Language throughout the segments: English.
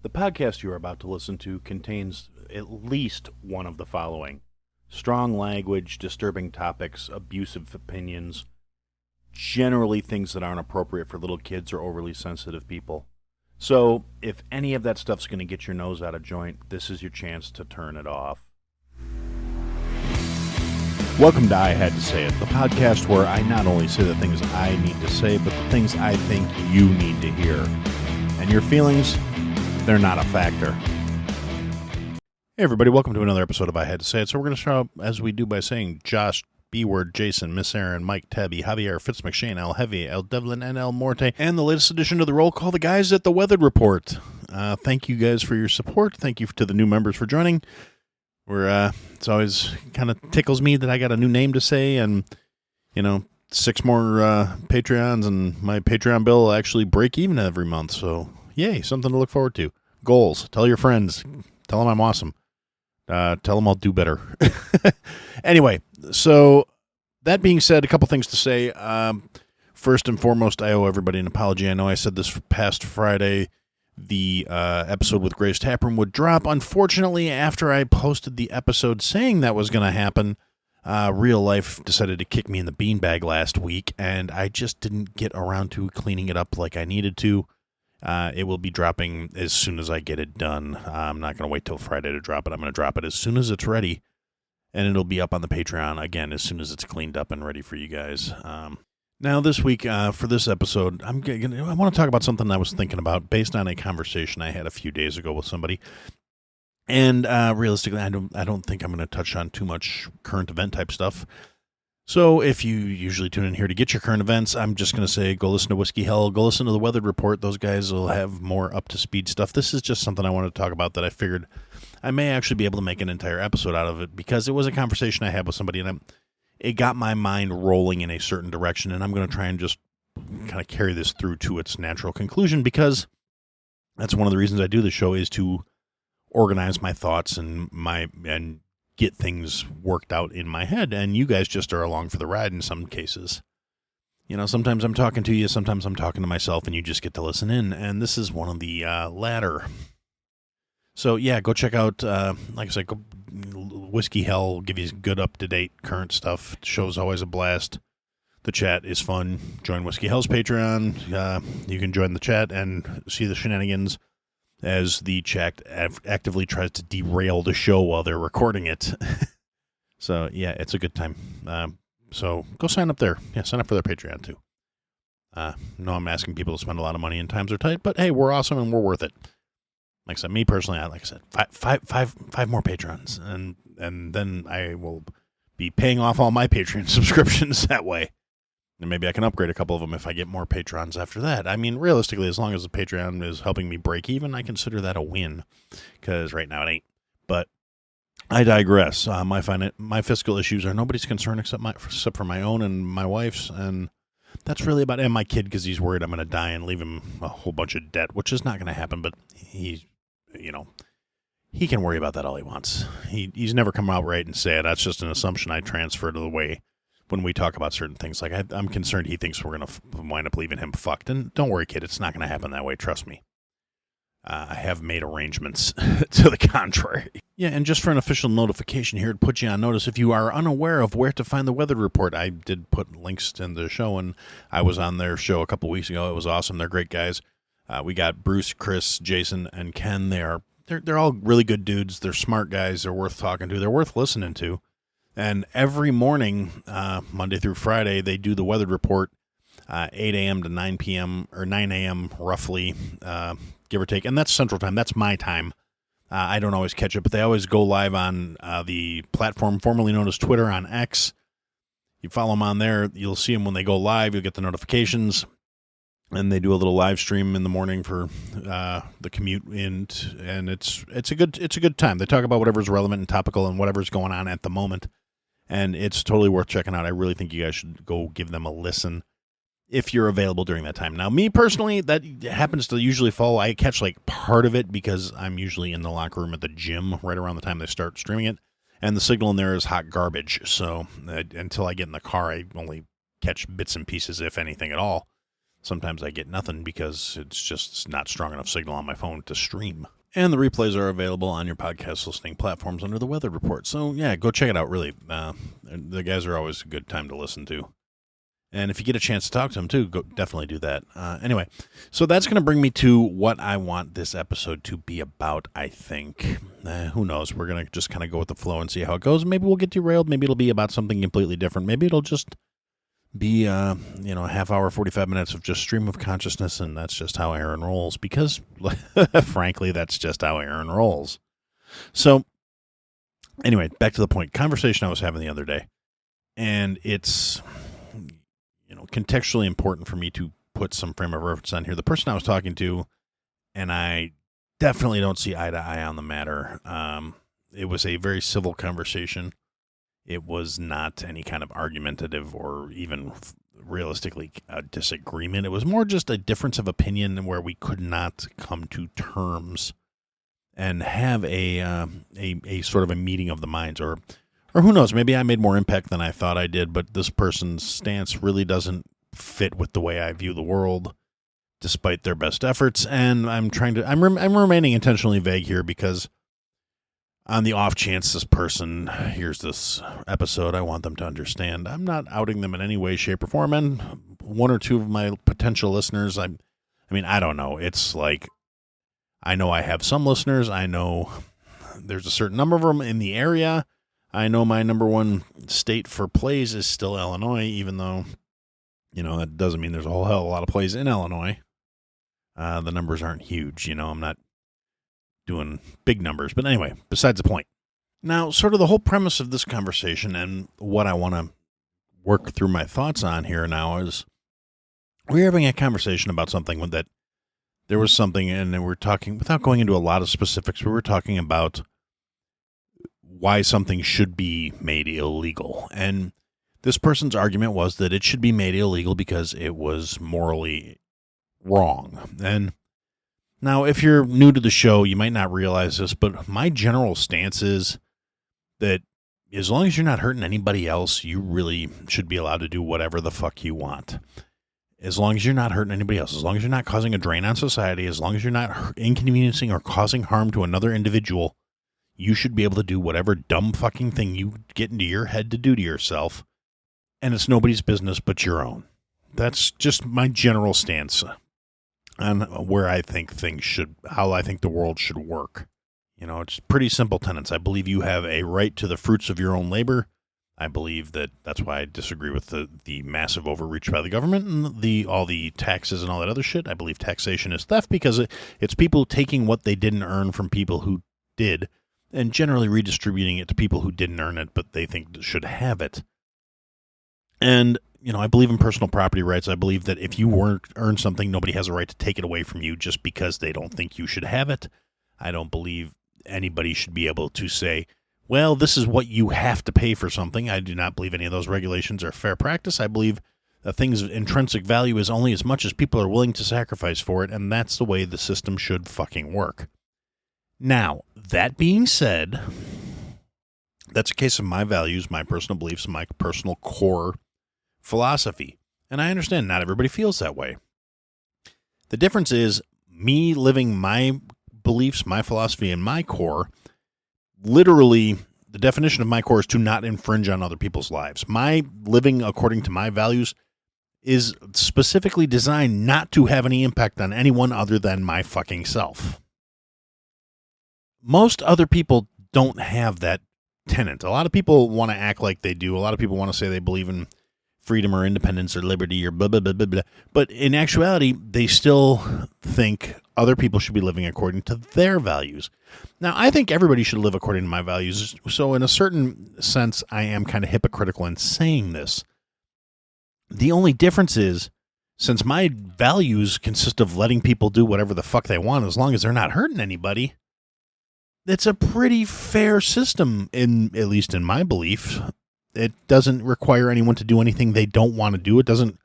The podcast you are about to listen to contains at least one of the following: strong language, disturbing topics, abusive opinions, generally things that aren't appropriate for little kids or overly sensitive people. So, if any of that stuff's going to get your nose out of joint, this is your chance to turn it off. Welcome to I Had to Say It, the podcast where I not only say the things I need to say, but the things I think you need to hear. And your feelings, they're not a factor. Hey everybody, welcome to another episode of I Had to Say It. So we're going to start out, as we do, by saying Josh, B-Word, Jason, Miss Aaron, Mike, Tabby, Javier, Fitz McShane, El Heavy, El Devlin, and El Morte, and the latest edition of the roll call, the guys at the Weather Report. Thank you guys for your support. Thank you to the new members for joining. It's always kind of tickles me that I got a new name to say, and, 6 more Patreons, and my Patreon bill will actually break even every month. So, yay, something to look forward to. Goals. Tell your friends. Tell them I'm awesome. Tell them I'll do better. Anyway, so that being said, a couple things to say. First and foremost, I owe everybody an apology. I know I said this past Friday, the episode with Grace Taproom would drop. Unfortunately, after I posted the episode saying that was going to happen, real life decided to kick me in the beanbag last week, and I just didn't get around to cleaning it up like I needed to. It will be dropping as soon as I get it done. I'm not going to wait till Friday to drop it. I'm going to drop it as soon as it's ready, and it'll be up on the Patreon, again, as soon as it's cleaned up and ready for you guys. Now, this week, for this episode, I want to talk about something I was thinking about based on a conversation I had a few days ago with somebody. And realistically, I don't think I'm going to touch on too much current event type stuff. So if you usually tune in here to get your current events, I'm just going to say go listen to Whiskey Hell, go listen to the Weather Report. Those guys will have more up-to-speed stuff. This is just something I want to talk about that I figured I may actually be able to make an entire episode out of it, because it was a conversation I had with somebody, and it got my mind rolling in a certain direction, and I'm going to try and just kind of carry this through to its natural conclusion, because that's one of the reasons I do the show, is to organize my thoughts and get things worked out in my head, and you guys just are along for the ride in some cases. Sometimes I'm talking to you, sometimes I'm talking to myself, and you just get to listen in, and this is one of the latter. So, yeah, go check out, like I said, Whiskey Hell will give you good up-to-date current stuff. The show's always a blast. The chat is fun. Join Whiskey Hell's Patreon. You can join the chat and see the shenanigans as the chat actively tries to derail the show while they're recording it. So, yeah, it's a good time. So go sign up there. Yeah, sign up for their Patreon, too. No, I'm asking people to spend a lot of money and times are tight, but hey, we're awesome and we're worth it. Like I said, me personally, five more patrons, and then I will be paying off all my Patreon subscriptions that way. And maybe I can upgrade a couple of them if I get more patrons after that. I mean, realistically, as long as the Patreon is helping me break even, I consider that a win, because right now it ain't. But I digress. My fiscal issues are nobody's concern except for my own and my wife's, and that's really about it. And my kid, because he's worried I'm going to die and leave him a whole bunch of debt, which is not going to happen, but he can worry about that all he wants. He's never come out right and say it. That's just an assumption I transfer to the way when we talk about certain things. Like, I'm concerned he thinks we're going to wind up leaving him fucked. And don't worry, kid, it's not going to happen that way. Trust me. I have made arrangements to the contrary. Yeah, and just for an official notification here to put you on notice, if you are unaware of where to find the Weather Report, I did put links in the show, and I was on their show a couple weeks ago. It was awesome. They're great guys. We got Bruce, Chris, Jason, and Ken. They're all really good dudes. They're smart guys. They're worth talking to. They're worth listening to. And every morning, Monday through Friday, they do the Weather Report, 8 a.m. to 9 p.m. or 9 a.m. roughly, give or take. And that's Central Time. That's my time. I don't always catch it, but they always go live on the platform formerly known as Twitter on X. You follow them on there. You'll see them when they go live. You'll get the notifications. And they do a little live stream in the morning for the commute in, and it's a good time. They talk about whatever's relevant and topical and whatever's going on at the moment, and it's totally worth checking out. I really think you guys should go give them a listen if you're available during that time. Now, me personally, that happens to usually fall. I catch like part of it because I'm usually in the locker room at the gym right around the time they start streaming it, and the signal in there is hot garbage. So until I get in the car, I only catch bits and pieces, if anything at all. Sometimes I get nothing because it's just not strong enough signal on my phone to stream. And the replays are available on your podcast listening platforms under the Weather Report. So, yeah, go check it out, really. The guys are always a good time to listen to. And if you get a chance to talk to them, too, definitely do that. Anyway, so that's going to bring me to what I want this episode to be about, I think. Who knows? We're going to just kind of go with the flow and see how it goes. Maybe we'll get derailed. Maybe it'll be about something completely different. Maybe it'll just be, a half hour, 45 minutes of just stream of consciousness, and that's just how Aaron rolls. Because, frankly, that's just how Aaron rolls. So, anyway, back to the point. Conversation I was having the other day. And it's contextually important for me to put some frame of reference on here. The person I was talking to, and I definitely don't see eye to eye on the matter. It was a very civil conversation. It was not any kind of argumentative or even realistically a disagreement. It was more just a difference of opinion where we could not come to terms and have a sort of a meeting of the minds, or who knows, maybe I made more impact than I thought I did, but this person's stance really doesn't fit with the way I view the world, despite their best efforts. And I'm remaining intentionally vague here because on the off chance this person hears this episode, I want them to understand I'm not outing them in any way, shape, or form. And one or two of my potential listeners, I don't know. It's like, I know I have some listeners. I know there's a certain number of them in the area. I know my number one state for plays is still Illinois, even though, that doesn't mean there's a whole hell of a lot of plays in Illinois. The numbers aren't huge, I'm not doing big numbers. But anyway, besides the point. Now, sort of the whole premise of this conversation and what I want to work through my thoughts on here now is we're having a conversation about something that there was something, and we're talking, without going into a lot of specifics, we were talking about why something should be made illegal. And this person's argument was that it should be made illegal because it was morally wrong. And now, if you're new to the show, you might not realize this, but my general stance is that as long as you're not hurting anybody else, you really should be allowed to do whatever the fuck you want. As long as you're not hurting anybody else, as long as you're not causing a drain on society, as long as you're not inconveniencing or causing harm to another individual, you should be able to do whatever dumb fucking thing you get into your head to do to yourself, and it's nobody's business but your own. That's just my general stance on where I think how I think the world should work. It's pretty simple tenets. I believe you have a right to the fruits of your own labor. I believe that's why I disagree with the massive overreach by the government and all the taxes and all that other shit. I believe taxation is theft because it's people taking what they didn't earn from people who did, and generally redistributing it to people who didn't earn it, but they think should have it. And, I believe in personal property rights. I believe that if you earn something, nobody has a right to take it away from you just because they don't think you should have it. I don't believe anybody should be able to say, well, this is what you have to pay for something. I do not believe any of those regulations are fair practice. I believe a thing's intrinsic value is only as much as people are willing to sacrifice for it, and that's the way the system should fucking work. Now, that being said, that's a case of my values, my personal beliefs, my personal core philosophy. And I understand not everybody feels that way. The difference is me living my beliefs, my philosophy, and my core. Literally, the definition of my core is to not infringe on other people's lives. My living according to my values is specifically designed not to have any impact on anyone other than my fucking self. Most other people don't have that tenet. A lot of people want to act like they do. A lot of people want to say they believe in freedom or independence or liberty or blah, blah, blah, blah, blah. But in actuality, they still think other people should be living according to their values. Now, I think everybody should live according to my values. So in a certain sense, I am kind of hypocritical in saying this. The only difference is, since my values consist of letting people do whatever the fuck they want as long as they're not hurting anybody, it's a pretty fair system, at least in my belief. It doesn't require anyone to do anything they don't want to do. It doesn't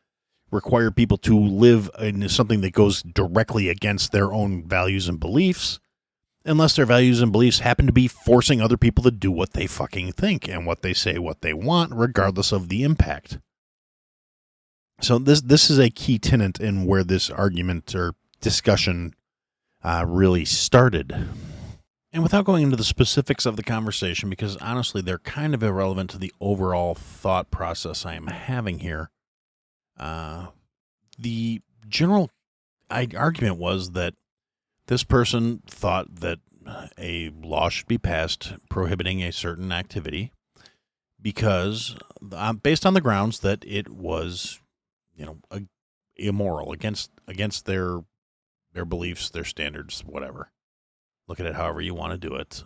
require people to live in something that goes directly against their own values and beliefs, unless their values and beliefs happen to be forcing other people to do what they fucking think and what they say, what they want, regardless of the impact. So this is a key tenet in where this argument or discussion really started. And without going into the specifics of the conversation, because honestly, they're kind of irrelevant to the overall thought process I am having here, the general argument was that this person thought that a law should be passed prohibiting a certain activity because, based on the grounds that it was, immoral against their beliefs, their standards, whatever. Look at it however you want to do it.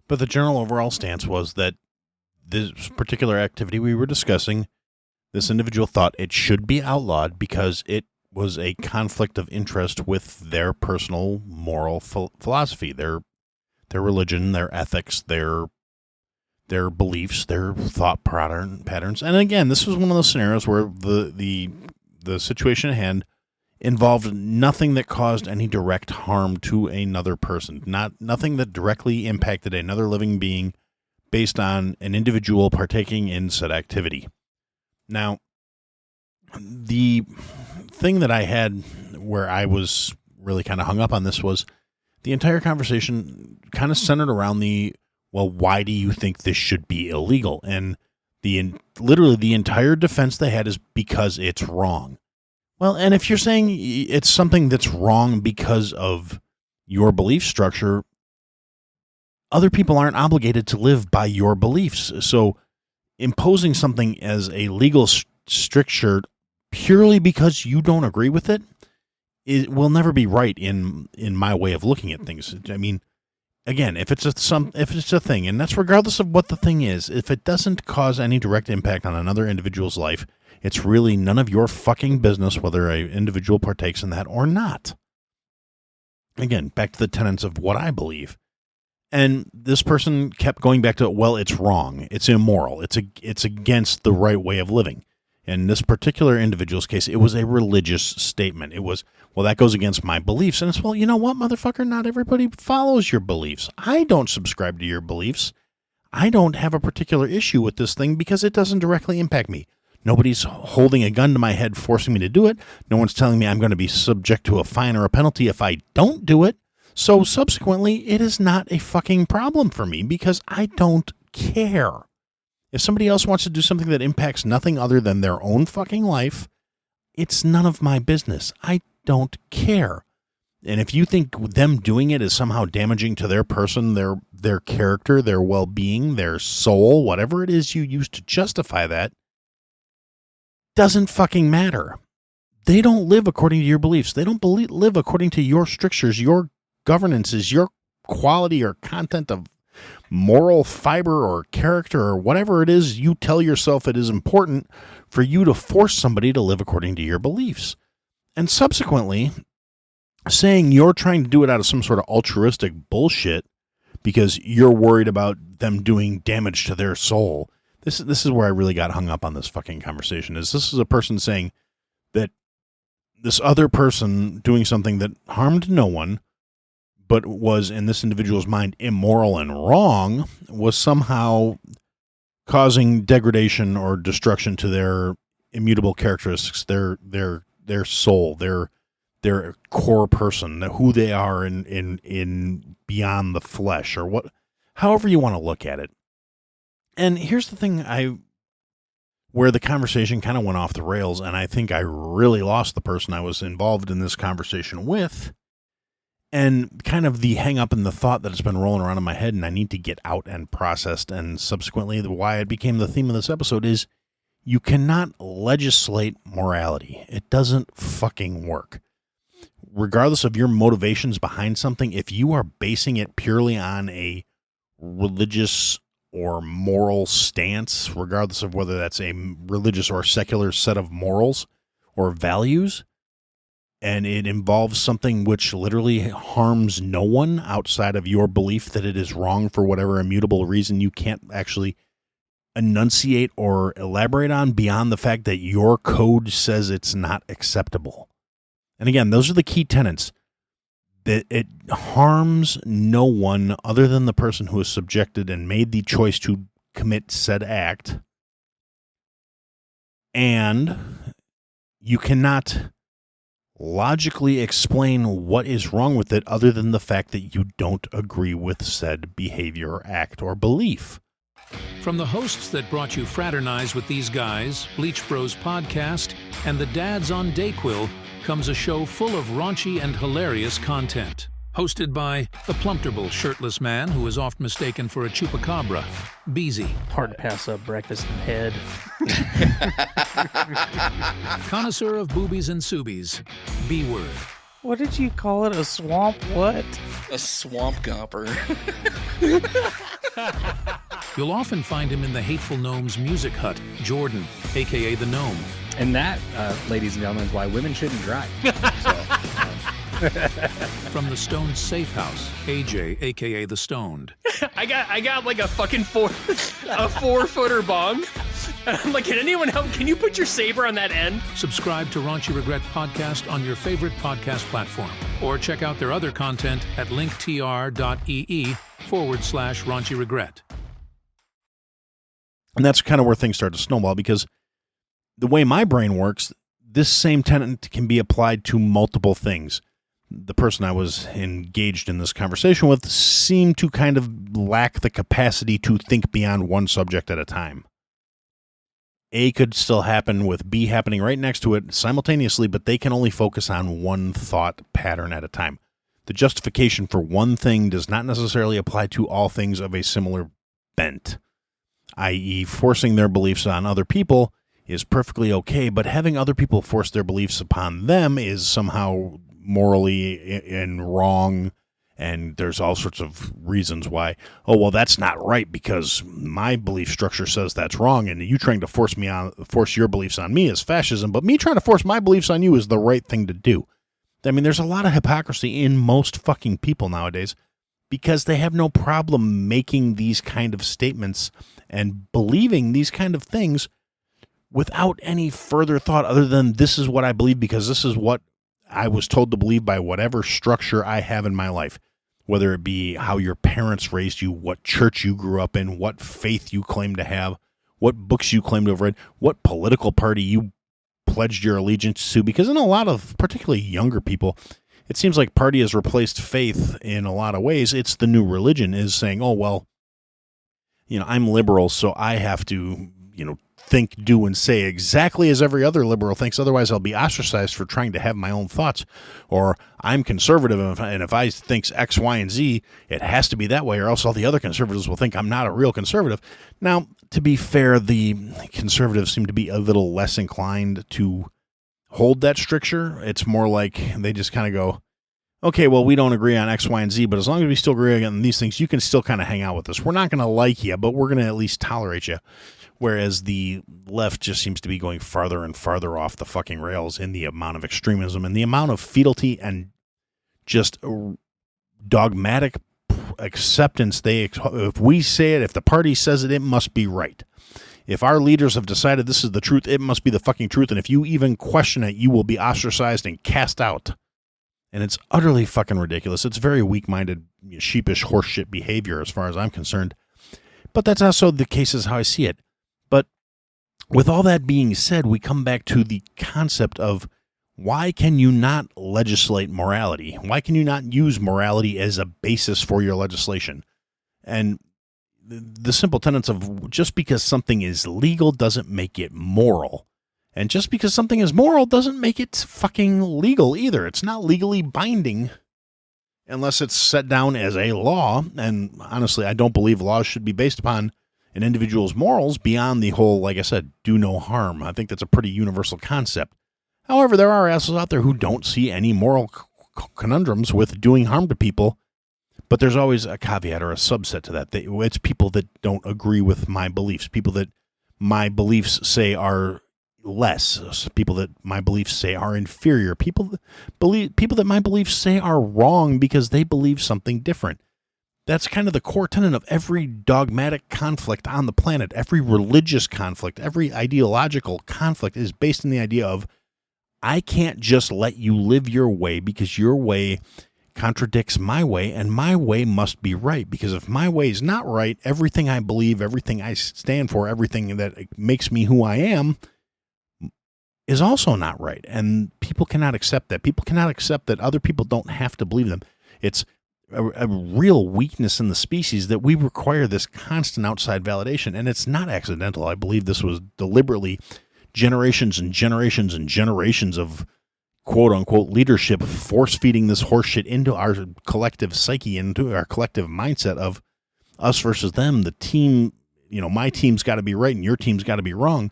But the general overall stance was that this particular activity we were discussing, this individual thought it should be outlawed because it was a conflict of interest with their personal moral philosophy, their religion, their ethics, their beliefs, their thought patterns. And again, this was one of those scenarios where the situation at hand involved nothing that caused any direct harm to another person, nothing that directly impacted another living being based on an individual partaking in said activity. Now, the thing that I had where I was really kind of hung up on this was the entire conversation kind of centered around why do you think this should be illegal? And literally the entire defense they had is because it's wrong. Well, and if you're saying it's something that's wrong because of your belief structure, other people aren't obligated to live by your beliefs. So imposing something as a legal stricture purely because you don't agree with it will never be right in my way of looking at things. I mean, again, if it's a thing, and that's regardless of what the thing is, if it doesn't cause any direct impact on another individual's life, it's really none of your fucking business whether an individual partakes in that or not. Again, back to the tenets of what I believe. And this person kept going back to, well, it's wrong. It's immoral. It's against the right way of living. In this particular individual's case, it was a religious statement. It was, well, that goes against my beliefs. And it's, well, you know what, motherfucker? Not everybody follows your beliefs. I don't subscribe to your beliefs. I don't have a particular issue with this thing because it doesn't directly impact me. Nobody's holding a gun to my head forcing me to do it. No one's telling me I'm going to be subject to a fine or a penalty if I don't do it. So subsequently, it is not a fucking problem for me because I don't care. If somebody else wants to do something that impacts nothing other than their own fucking life, it's none of my business. I don't care. And if you think them doing it is somehow damaging to their person, their character, their well-being, their soul, whatever it is you use to justify that, doesn't fucking matter. They don't live according to your beliefs. They don't live according to your strictures, your governances, your quality or content of moral fiber or character or whatever it is you tell yourself it is important for you to force somebody to live according to your beliefs. And subsequently, saying you're trying to do it out of some sort of altruistic bullshit because you're worried about them doing damage to their soul. This is where I really got hung up on this fucking conversation. This is a person saying that this other person doing something that harmed no one, but was in this individual's mind immoral and wrong, was somehow causing degradation or destruction to their immutable characteristics, their soul, their core person, who they are in beyond the flesh, or what, however you want to look at it. And here's the thing where the conversation kind of went off the rails, and I think I really lost the person I was involved in this conversation with, and kind of the hang up and the thought that has been rolling around in my head and I need to get out and processed, and subsequently why it became the theme of this episode is you cannot legislate morality. It doesn't fucking work. Regardless of your motivations behind something, if you are basing it purely on a religious or moral stance, regardless of whether that's a religious or secular set of morals or values, and it involves something which literally harms no one outside of your belief that it is wrong for whatever immutable reason you can't actually enunciate or elaborate on beyond the fact that your code says it's not acceptable. And again, those are the key tenets. That it harms no one other than the person who is subjected and made the choice to commit said act. And you cannot logically explain what is wrong with it other than the fact that you don't agree with said behavior, act, or belief. From the hosts that brought you Fraternize with These Guys, Bleach Bros Podcast, and the Dads on Dayquil comes a show full of raunchy and hilarious content. Hosted by the Plumptable shirtless man who is oft mistaken for a chupacabra, Beezy. Hard to pass up breakfast and head. Connoisseur of boobies and subies, B-word. What did you call it? A swamp what? A swamp gopper. You'll often find him in the Hateful Gnomes music hut, Jordan, a.k.a. the Gnome. And that, ladies and gentlemen, is why women shouldn't drive. From the Stoned Safe House, AJ, a.k.a. the Stoned. I got like a fucking 4-footer bong. I'm like, can anyone help? Can you put your saber on that end? Subscribe to Raunchy Regret Podcast on your favorite podcast platform, or check out their other content at linktr.ee/Raunchy Regret. And that's kind of where things start to snowball, because the way my brain works, this same tenet can be applied to multiple things. The person I was engaged in this conversation with seemed to kind of lack the capacity to think beyond one subject at a time. A could still happen with B happening right next to it simultaneously, but they can only focus on one thought pattern at a time. The justification for one thing does not necessarily apply to all things of a similar bent, i.e., forcing their beliefs on other people is perfectly okay, but having other people force their beliefs upon them is somehow morally wrong, and there's all sorts of reasons why. Oh, well, that's not right because my belief structure says that's wrong, and you trying to force your beliefs on me is fascism, but me trying to force my beliefs on you is the right thing to do. I mean, there's a lot of hypocrisy in most fucking people nowadays because they have no problem making these kind of statements and believing these kind of things without any further thought other than this is what I believe because this is what I was told to believe by whatever structure I have in my life, whether it be how your parents raised you, what church you grew up in, what faith you claim to have, what books you claim to have read, what political party you pledged your allegiance to, because in a lot of particularly younger people, it seems like party has replaced faith in a lot of ways. It's the new religion is saying, oh, well, I'm liberal, so I have to, think, do, and say exactly as every other liberal thinks. Otherwise, I'll be ostracized for trying to have my own thoughts. Or I'm conservative, and if I think X, Y, and Z, it has to be that way, or else all the other conservatives will think I'm not a real conservative. Now, to be fair, the conservatives seem to be a little less inclined to hold that stricture. It's more like they just kind of go, okay, well, we don't agree on X, Y, and Z, but as long as we still agree on these things, you can still kind of hang out with us. We're not going to like you, but we're going to at least tolerate you. Whereas the left just seems to be going farther and farther off the fucking rails in the amount of extremism and the amount of fealty and just dogmatic acceptance. If we say it, if the party says it, it must be right. If our leaders have decided this is the truth, it must be the fucking truth. And if you even question it, you will be ostracized and cast out. And it's utterly fucking ridiculous. It's very weak-minded, sheepish horseshit behavior as far as I'm concerned. But that's also the case as how I see it. But with all that being said, we come back to the concept of why can you not legislate morality? Why can you not use morality as a basis for your legislation? And the simple tenets of just because something is legal doesn't make it moral. And just because something is moral doesn't make it fucking legal either. It's not legally binding unless it's set down as a law. And honestly, I don't believe laws should be based upon an individual's morals beyond the whole, like I said, do no harm. I think that's a pretty universal concept. However, there are assholes out there who don't see any moral conundrums with doing harm to people. But there's always a caveat or a subset to that. It's people that don't agree with my beliefs, people that my beliefs say are less, people that my beliefs say are inferior, people that my beliefs say are wrong because they believe something different. That's kind of the core tenet of every dogmatic conflict on the planet. Every religious conflict, every ideological conflict is based on the idea of, I can't just let you live your way because your way contradicts my way, and my way must be right. Because if my way is not right, everything I believe, everything I stand for, everything that makes me who I am is also not right. And people cannot accept that. People cannot accept that other people don't have to believe them. It's a real weakness in the species that we require this constant outside validation. And it's not accidental. I believe this was deliberately generations and generations and generations of quote unquote leadership force feeding this horseshit into our collective psyche, into our collective mindset of us versus them. The team, my team's got to be right and your team's got to be wrong.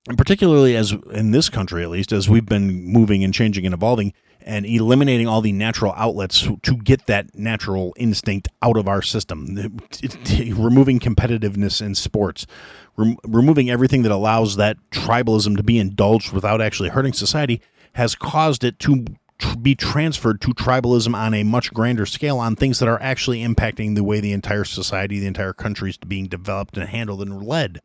And particularly as in this country, at least, as we've been moving and changing and evolving and eliminating all the natural outlets to get that natural instinct out of our system, removing competitiveness in sports, removing everything that allows that tribalism to be indulged without actually hurting society, has caused it to be transferred to tribalism on a much grander scale on things that are actually impacting the way the entire society, the entire country is being developed and handled and led.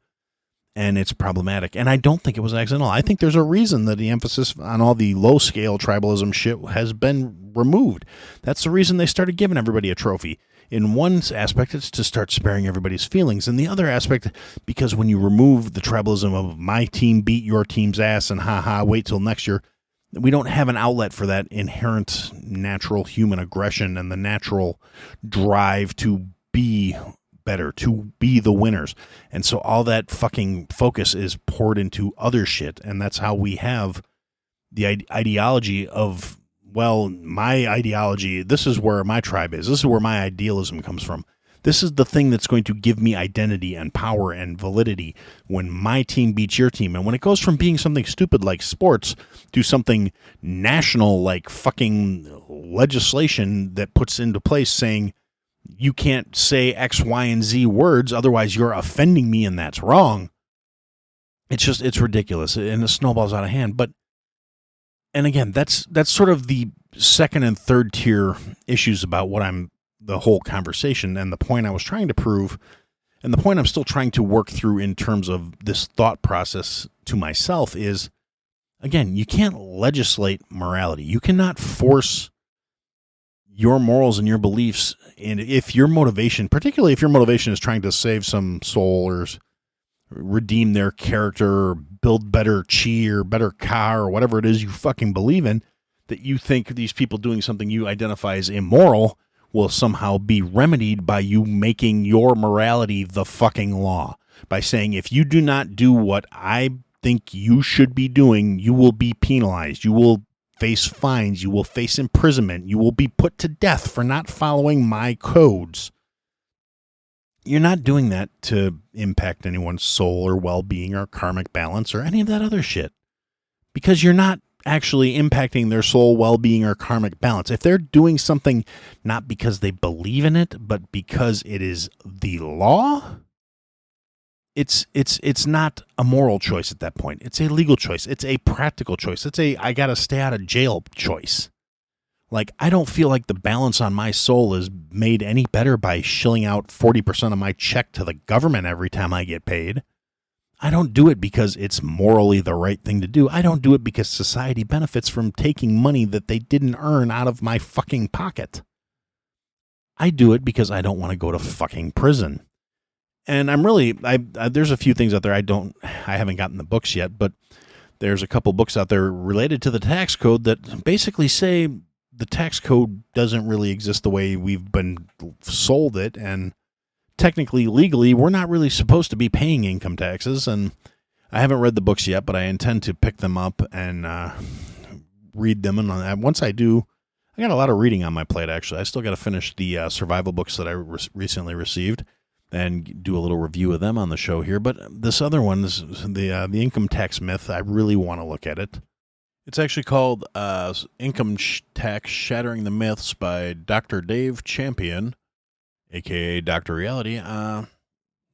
And it's problematic. And I don't think it was accidental. I think there's a reason that the emphasis on all the low-scale tribalism shit has been removed. That's the reason they started giving everybody a trophy. In one aspect, it's to start sparing everybody's feelings. In the other aspect, because when you remove the tribalism of my team beat your team's ass and ha-ha, wait till next year, we don't have an outlet for that inherent natural human aggression and the natural drive to be better, to be the winners. And so all that fucking focus is poured into other shit. And that's how we have the ideology of, well, my ideology, this is where my tribe is. This is where my idealism comes from. This is the thing that's going to give me identity and power and validity when my team beats your team. And when it goes from being something stupid like sports to something national like fucking legislation that puts into place saying, you can't say X, Y, and Z words, otherwise you're offending me and that's wrong. It's ridiculous and it snowballs out of hand. But, and again, that's sort of the second and third tier issues about the whole conversation and the point I was trying to prove and the point I'm still trying to work through in terms of this thought process to myself is, again, you can't legislate morality. You cannot force your morals and your beliefs, and if your motivation, particularly if your motivation is trying to save some soul or redeem their character or build better chi or better car or whatever it is you fucking believe in, that you think these people doing something you identify as immoral will somehow be remedied by you making your morality the fucking law. By saying, if you do not do what I think you should be doing, you will be penalized. You will face fines, you will face imprisonment, you will be put to death for not following my codes. You're not doing that to impact anyone's soul or well-being or karmic balance or any of that other shit. Because you're not actually impacting their soul, well-being, or karmic balance. If they're doing something not because they believe in it, but because it is the law, it's not a moral choice at that point. It's a legal choice. It's a practical choice. It's a I gotta stay out of jail choice. Like, I don't feel like the balance on my soul is made any better by shilling out 40% of my check to the government every time I get paid. I don't do it because it's morally the right thing to do. I don't do it because society benefits from taking money that they didn't earn out of my fucking pocket. I do it because I don't want to go to fucking prison. And I'm really, there's a few things out there I haven't gotten the books yet, but there's a couple books out there related to the tax code that basically say the tax code doesn't really exist the way we've been sold it, and technically, legally, we're not really supposed to be paying income taxes. And I haven't read the books yet, but I intend to pick them up and read them. And once I do, I got a lot of reading on my plate, actually. I still got to finish the survival books that I recently received and do a little review of them on the show here. But this other one, the income tax myth, I really want to look at it. It's actually called Income Tax Shattering the Myths by Dr. Dave Champion, a.k.a. Dr. Reality.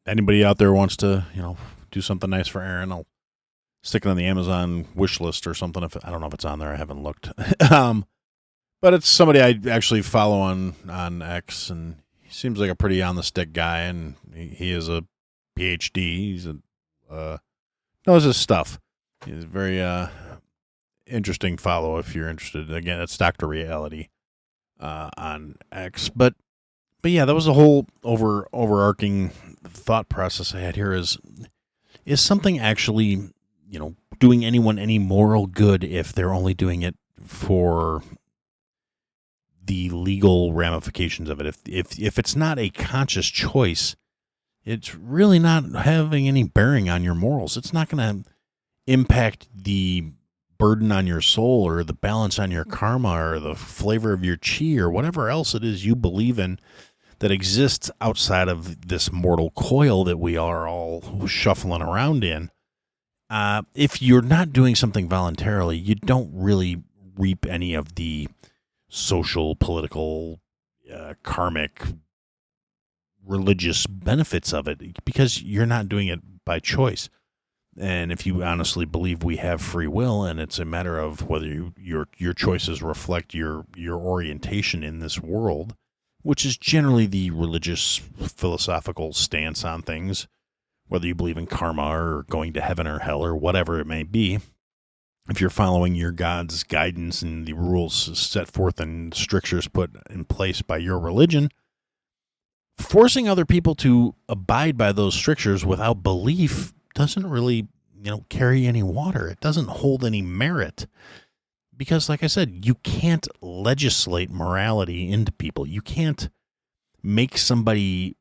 Anybody out there wants to, do something nice for Aaron, I'll stick it on the Amazon wish list or something. I don't know if it's on there. I haven't looked. But it's somebody I actually follow on X, and he seems like a pretty on-the-stick guy, and he is a PhD. He's knows his stuff. He's a very interesting follow if you're interested. Again, it's Dr. Reality on X. But yeah, that was the whole overarching thought process I had here is something actually, doing anyone any moral good if they're only doing it for the legal ramifications of it. If it's not a conscious choice, it's really not having any bearing on your morals. It's not going to impact the burden on your soul or the balance on your karma or the flavor of your chi or whatever else it is you believe in that exists outside of this mortal coil that we are all shuffling around in. If you're not doing something voluntarily, you don't really reap any of the social, political, karmic, religious benefits of it because you're not doing it by choice. And if you honestly believe we have free will and it's a matter of whether your choices reflect your orientation in this world, which is generally the religious philosophical stance on things, whether you believe in karma or going to heaven or hell or whatever it may be, if you're following your God's guidance and the rules set forth and strictures put in place by your religion, forcing other people to abide by those strictures without belief doesn't really, carry any water. It doesn't hold any merit. Because, like I said, you can't legislate morality into people. You can't make somebody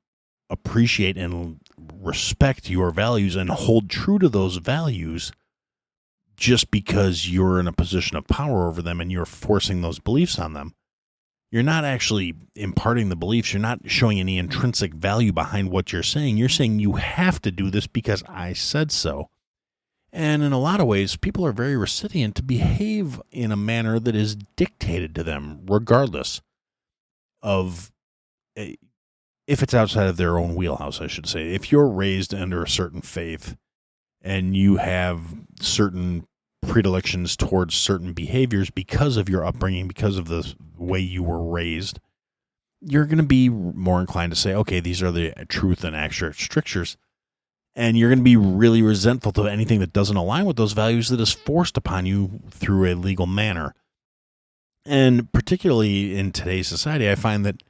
appreciate and respect your values and hold true to those values just because you're in a position of power over them and you're forcing those beliefs on them. You're not actually imparting the beliefs. You're not showing any intrinsic value behind what you're saying. You're saying you have to do this because I said so. And in a lot of ways, people are very recipient to behave in a manner that is dictated to them, regardless of if it's outside of their own wheelhouse, I should say. If you're raised under a certain faith and you have certain predilections towards certain behaviors because of your upbringing, because of the way you were raised, you're going to be more inclined to say, okay, these are the truth and accurate strictures. And you're going to be really resentful to anything that doesn't align with those values that is forced upon you through a legal manner. And particularly in today's society, I find that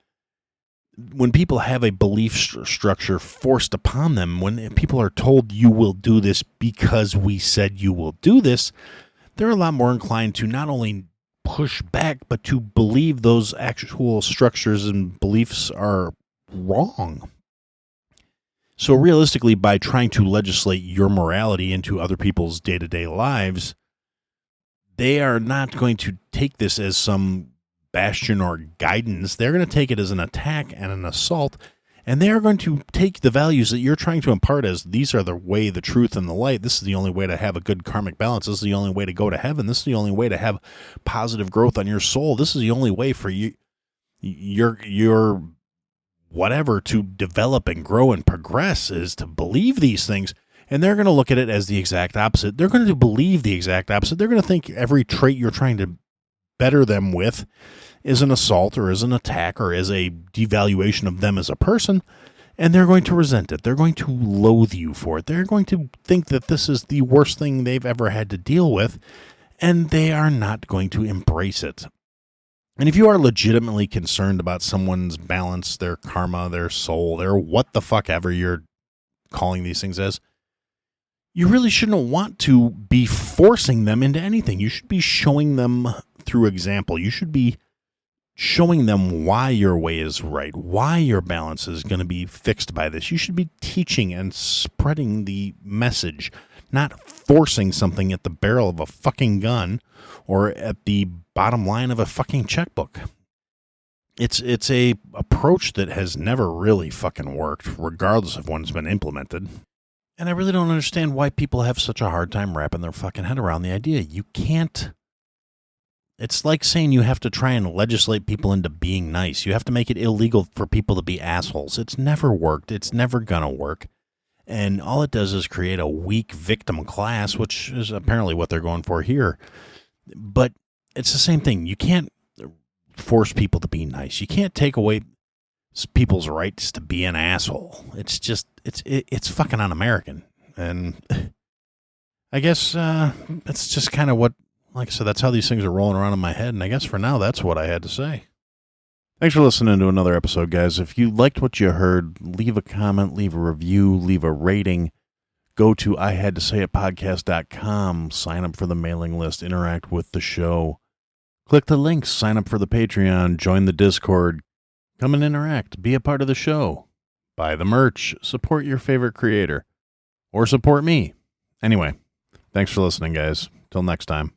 when people have a belief structure forced upon them, when people are told you will do this because we said you will do this, they're a lot more inclined to not only push back, but to believe those actual structures and beliefs are wrong. So realistically, by trying to legislate your morality into other people's day-to-day lives, they are not going to take this as some bastion or guidance. They're going to take it as an attack and an assault, and they are going to take the values that you're trying to impart as these are the way, the truth, and the light. This is the only way to have a good karmic balance. This is the only way to go to heaven. This is the only way to have positive growth on your soul. This is the only way for you, your whatever, to develop and grow and progress is to believe these things. And they're going to look at it as the exact opposite. They're going to believe the exact opposite. They're going to think every trait you're trying to better them with is an assault or is an attack or is a devaluation of them as a person. And they're going to resent it. They're going to loathe you for it. They're going to think that this is the worst thing they've ever had to deal with. And they are not going to embrace it. And if you are legitimately concerned about someone's balance, their karma, their soul, their what the fuck ever you're calling these things as, you really shouldn't want to be forcing them into anything. You should be showing them through example. You should be showing them why your way is right, why your balance is going to be fixed by this. You should be teaching and spreading the message, not forcing something at the barrel of a fucking gun or at the bottom line of a fucking checkbook. It's a approach that has never really fucking worked, regardless of when it's been implemented. And I really don't understand why people have such a hard time wrapping their fucking head around the idea. You can't. It's like saying you have to try and legislate people into being nice. You have to make it illegal for people to be assholes. It's never worked. It's never gonna work. And all it does is create a weak victim class, which is apparently what they're going for here. But it's the same thing. You can't force people to be nice. You can't take away people's rights to be an asshole. It's just, it's fucking un-American. And I guess it's just kind of what, like I said, that's how these things are rolling around in my head. And I guess for now, that's what I had to say. Thanks for listening to another episode, guys. If you liked what you heard, leave a comment, leave a review, leave a rating. Go to ihadtosayitpodcast.com, sign up for the mailing list, interact with the show. Click the links, sign up for the Patreon, join the Discord, come and interact, be a part of the show. Buy the merch, support your favorite creator, or support me. Anyway, thanks for listening, guys. Till next time.